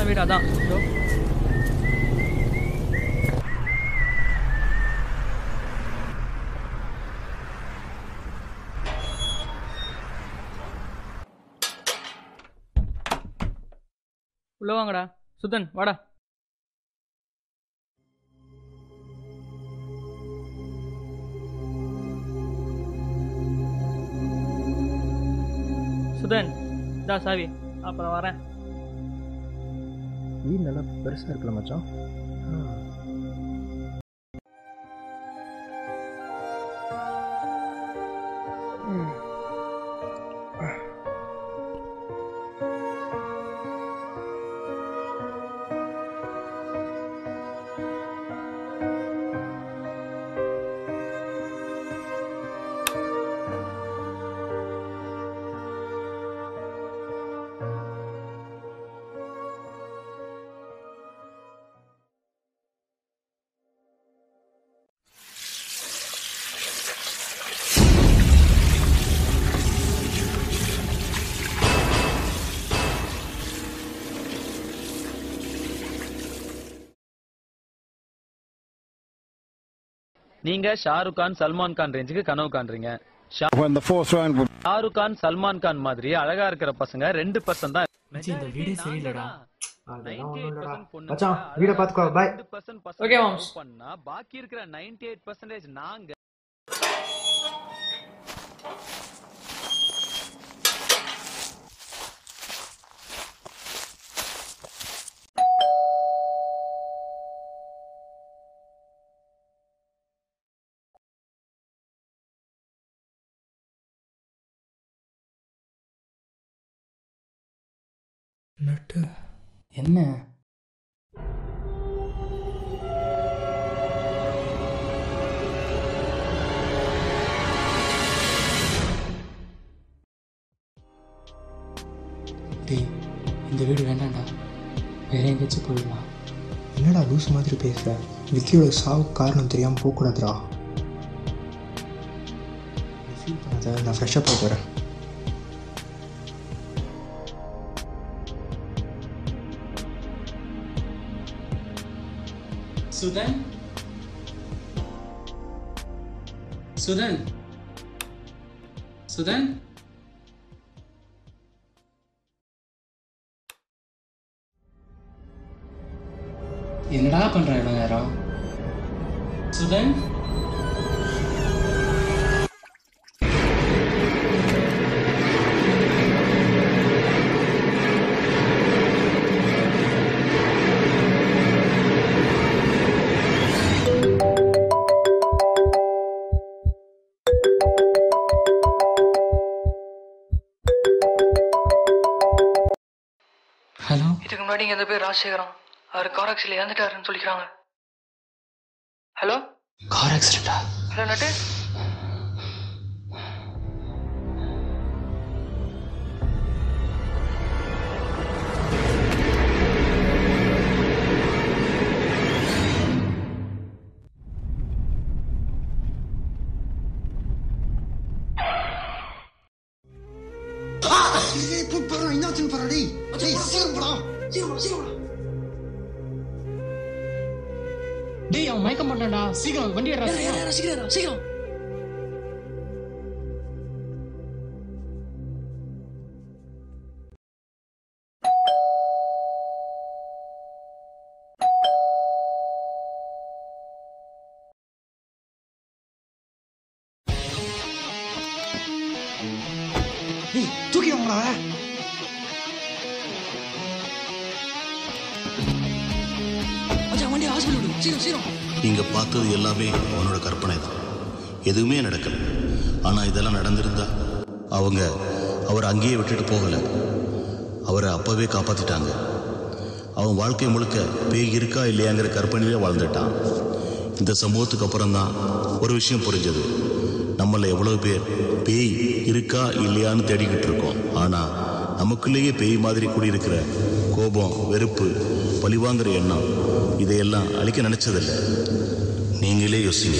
வீடு அதான். உள்ள வாங்கடா. சுதன் வாடா. சுதன் இதா சாவி, அப்புறம் வரேன். வீடு நல்லா பெருசாக இருக்குல்ல மச்சான். நீங்க ஷாருக் கான் சல்மான் கான் ரேஞ்சுக்கு கனவு காண்றீங்க. ஷாருக் கான் சல்மான் கான் மாதிரி அழகா இருக்கிற பசங்க 2% தான். இந்த வீடே சரியில்லடா. மச்சான் வீட பாத்துக்கோ. பை. 2% okay moms. பண்ணா பாக்கி இருக்கிற 98% நாங்க. நட்டு என்ன டேய், இந்த வீடு வேண்டாம்டா, வேற எங்கேயாச்சும் போயிடலாம். என்னடா லூஸ் மாதிரி பேசுற? விக்கியோட சாவுக்கு காரணம் தெரியாமல் போகக்கூடாதுடா. ஃபீல் பண்ணாத, நான் ஃப்ரெஷ்ஷாக போயிட்டு வரேன். சுதன், சுதன், சுதன், என்னடா பண்ற இவ்வளவு நேரம்? சுதன், ஹலோ. இதுக்கு முன்னாடி இங்க இந்த பேர் ராஜசேகரம், அவர் கார் ஆக்சிடென்ட்ல இறந்துட்டாருன்னு சொல்லிக்கிறாங்க. Hello car ஆக்சிடென்டா? ஹலோ நட்டு. டேய், அவன் மயக்கம் பண்ணான்டா. சீக்கிரம் வண்டி ஏறா. சீக்கிரம் சீக்கிரம். தூக்கி வாங்கடா. வண்டி ஹாஸ்பிட்டல் சீக்கிரம் சீக்கிரம். நீங்க பார்த்தது எல்லாமே அவனோட கற்பனை தான், எதுவுமே நடக்கல. ஆனா இதெல்லாம் நடந்திருந்தா அவங்க அவரை அங்கேயே விட்டுட்டு போகல, அவரை அப்பவே காப்பாத்திட்டாங்க. அவன் வாழ்க்கை முழுக்க பேய் இருக்கா இல்லையாங்கிற கற்பனையிலே வாழ்ந்துட்டான். இந்த சம்பவத்துக்கு அப்புறம் தான் ஒரு விஷயம் புரிஞ்சது. நம்மள எவ்வளவு பேர் பேய் இருக்கா இல்லையான்னு தேடிக்கிட்டு இருக்கோம். ஆனா நமக்குள்ளேயே பேய் மாதிரி கூடியிருக்கிற கோபம், வெறுப்பு, பழிவாங்கிற எண்ணம், இதையெல்லாம் அழிக்க நினைச்சதில்லை. நீங்களே யோசிங்க.